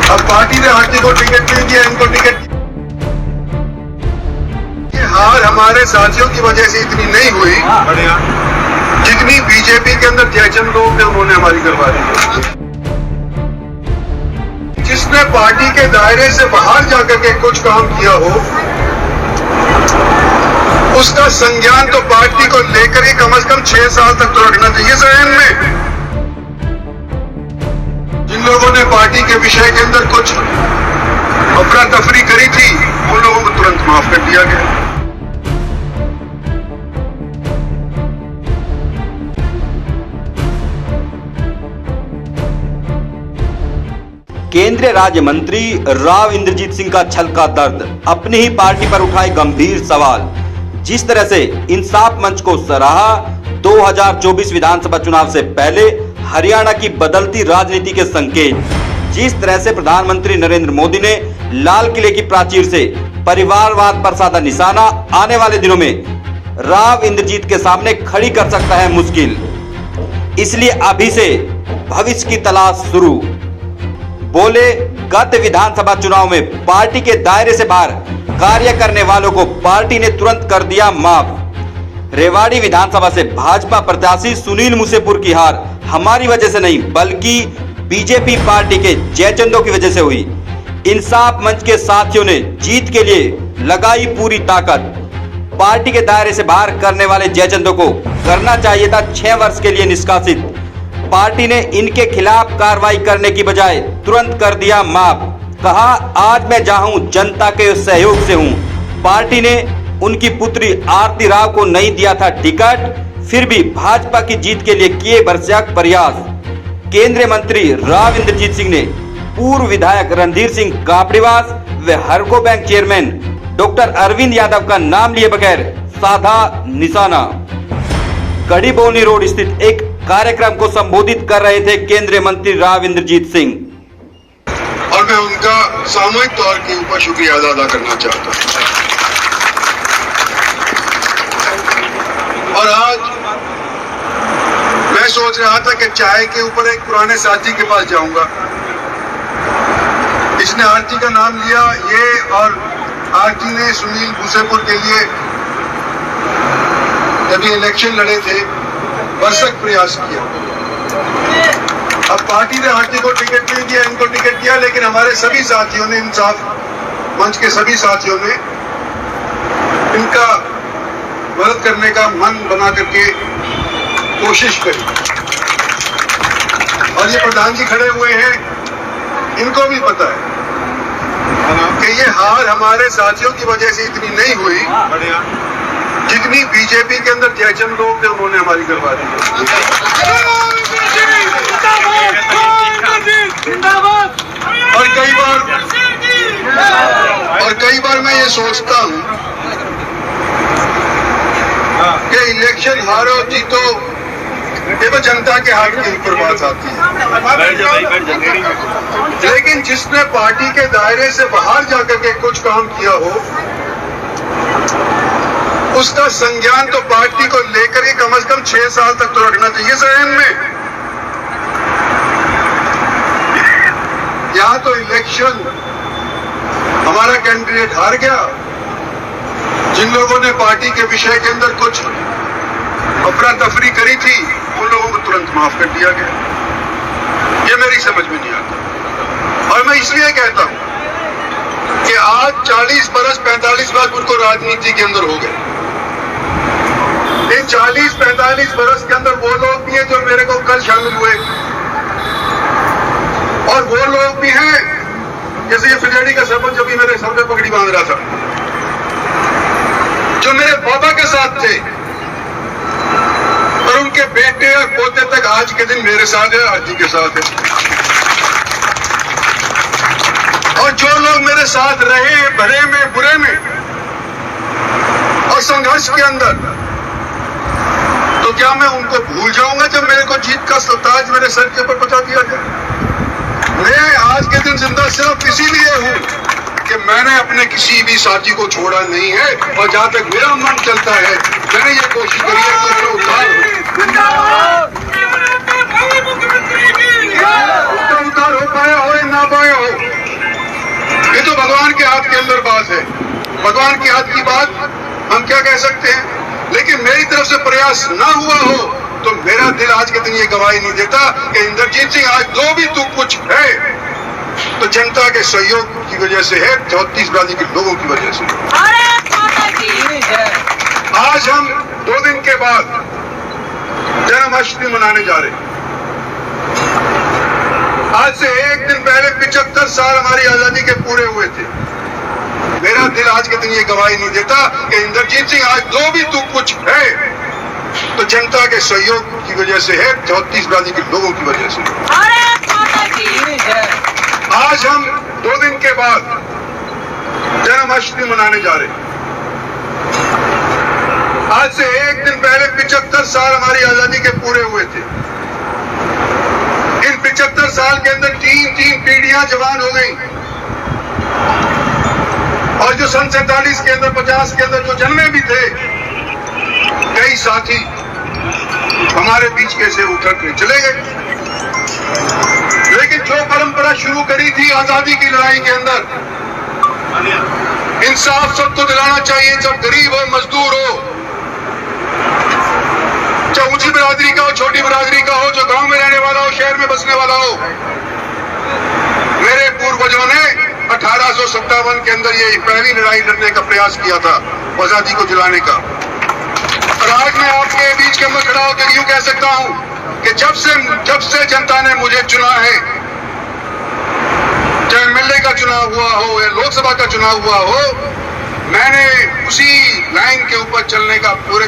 अब पार्टी ने हाथी को टिकट नहीं दिया, इनको टिकट। ये हार हमारे साथियों की वजह से इतनी नहीं हुई जितनी बीजेपी के अंदर जयचंद लोग थे उन्होंने हमारी करवा दी। जिसने पार्टी के दायरे से बाहर जाकर के कुछ काम किया हो उसका संज्ञान तो पार्टी को लेकर ही कम से कम 6 साल तक तो रखना चाहिए जहन में। जिन लोगों ने पार्टी के विषय के अंदर कुछ अफरा तफरी करी थी उन लोगों को तुरंत माफ कर दिया गया। केंद्रीय राज्य मंत्री राव इंद्रजीत सिंह का छलका दर्द, अपनी ही पार्टी पर उठाए गंभीर सवाल। जिस तरह से इंसाफ मंच को सराहा 2024 विधानसभा चुनाव से पहले हरियाणा की बदलती राजनीति के संकेत, जिस तरह से प्रधानमंत्री नरेंद्र मोदी ने लाल किले की प्राचीर से परिवारवाद पर साधा निशाना आने वाले दिनों में राव इंद्रजीत के सामने खड़ी कर सकता है मुश्किल। इसलिए अभी से भविष्य की तलाश शुरू। बोले, गत विधानसभा चुनाव में पार्टी के दायरे से बाहर कार्य करने वालों को पार्टी ने तुरंत कर दिया माफ। रेवाड़ी विधानसभा से भाजपा प्रत्याशी सुनील मुसेपुर की हार हमारी वजह से नहीं बल्कि बीजेपी पार्टी के जयचंदों की वजह से हुई। इंसाफ मंच के साथियों ने जीत के लिए लगाई पूरी ताकत। पार्टी के दायरे से बाहर करने वाले जयचंदों को करना चाहिए था 6 वर्ष के लिए निष्कासित। पार्टी ने इनके खिलाफ कार्रवाई करने की बजाय तुरंत कर दिया माफ। कहा, आज मैं जहां हूं जनता के सहयोग से हूं। पार्टी ने उनकी पुत्री आरती राव को नहीं दिया था टिकट, फिर भी भाजपा की जीत के लिए किए भरसक प्रयास। केंद्रीय मंत्री राव इंद्रजीत सिंह ने पूर्व विधायक रणधीर सिंह कापड़ीवास व Harco bank chairman doctor Arvind Yadav का नाम लिए बगैर साधा निशाना। कड़ी बोनी रोड स्थित एक कार्यक्रम को संबोधित कर रहे थे केंद्रीय मंत्री राव इंद्रजीत सिंह। और मैं उनका सामूहिक तौर के ऊपर शुक्रिया अदा करना चाहता हूं। और आज मैं सोच रहा था कि चाय के ऊपर एक पुराने साथी के पास जाऊंगा। इसने आरती का नाम लिया, ये और आरती ने सुनील मुसेपुर के लिए जब ये इलेक्शन लड़े थे भरसक प्रयास किया। अब पार्टी ने आरती को टिकट नहीं दिया, इनको टिकट दिया, लेकिन हमारे सभी साथियों ने, इंसाफ मंच के सभी साथियों ने इनका मदद करने का मन बना करके कोशिश करी। और ये प्रधान जी खड़े हुए हैं, इनको भी पता है कि ये हार हमारे साथियों की वजह से इतनी नहीं हुई जितनी बीजेपी के अंदर जयचंद लोग थे उन्होंने हमारी करवा दी। और कई बार मैं ये सोचता हूं कि इलेक्शन हारो जीतो ये तो जनता के हाथ के ऊपर बात आती है, लेकिन जिसने पार्टी के दायरे से बाहर जाकर के कुछ काम किया हो उसका संज्ञान तो पार्टी को लेकर ही कम से कम 6 साल तक तो रखना चाहिए जहन में। यहां तो इलेक्शन हमारा कैंडिडेट हार गया। जिन लोगों ने पार्टी के विषय के अंदर कुछ अफरा तफरी करी थी उन लोगों को तुरंत माफ कर दिया गया। ये मेरी समझ में नहीं आता। और मैं इसलिए कहता हूं कि आज 40 बरस 45 वर्ष उनको राजनीति के अंदर हो गए। इन 40-45 बरस के अंदर वो लोग भी हैं जो मेरे को कल शामिल हुए, और वो लोग भी हैं जैसे ये फिजड़ी का सरपंच अभी मेरे सर पे पगड़ी बांध रहा था, जो मेरे बाबा के साथ थे और उनके बेटे और पोते तक आज के दिन मेरे साथ है, आरती के साथ है। और जो लोग मेरे साथ रहे भले में बुरे में और संघर्ष के अंदर, तो क्या मैं उनको भूल जाऊंगा जब मेरे को जीत का ताज मेरे सर के ऊपर पहुंचा दिया जाए? मैं आज के दिन जिंदा सिर्फ इसीलिए हूं कि मैंने अपने किसी भी साथी को छोड़ा नहीं है, और जहां तक मेरा मन चलता है मैंने ये कोशिश करी है कि उसका उद्धार हो पाया हो या ना पाया हो, भगवान की हाथ की बात हम क्या कह सकते हैं, लेकिन मेरी तरफ से प्रयास ना हुआ हो तो मेरा दिल आज के दिन ये गवाही नहीं देता कि इंद्रजीत सिंह आज जो भी तू कुछ है तो जनता के सहयोग की वजह से है, 34 बिरादरी के लोगों की वजह से। आज हम 2 दिन के बाद जन्माष्टमी मनाने जा रहे हैं। आज से 1 दिन पहले 75 साल हमारी आजादी के पूरे हुए थे। मेरा दिल आज के दिन ये गवाही नहीं देता कि इंद्रजीत सिंह आज जो भी तू कुछ है तो जनता के सहयोग की वजह से है, 34 बिरादरी के लोगों की वजह से। आज हम 2 दिन के बाद जन्माष्टमी मनाने जा रहे हैं। आज से 1 दिन पहले 75 साल हमारी आजादी के पूरे हुए थे। इन 75 साल के अंदर 3 पीढ़ियां जवान हो गई और जो सन 47 के अंदर 50 के अंदर जो जन्मे भी थे, कई साथी हमारे बीच कैसे उठर के चले गए। लेकिन जो परंपरा शुरू करी थी आजादी की लड़ाई के अंदर, इंसाफ सबको दिलाना चाहिए, चाहे गरीब हो, मजदूर हो, चाहे ऊंची बिरादरी का हो, छोटी बिरादरी का हो, जो गांव में रहने वाला हो, शहर में बसने वाला हो। मेरे पूर्वजों ने 1857 के अंदर ये पहली लड़ाई लड़ने का प्रयास किया था, आजादी को दिलाने का। और आज मैं आपके बीच के अंदर खड़ा होकर यूं कह सकता हूं कि जब से जनता ने मुझे चुना है, चाहे एमएलए का चुनाव हुआ हो या लोकसभा का चुनाव हुआ हो, मैंने उसी लाइन के ऊपर चलने का पूरे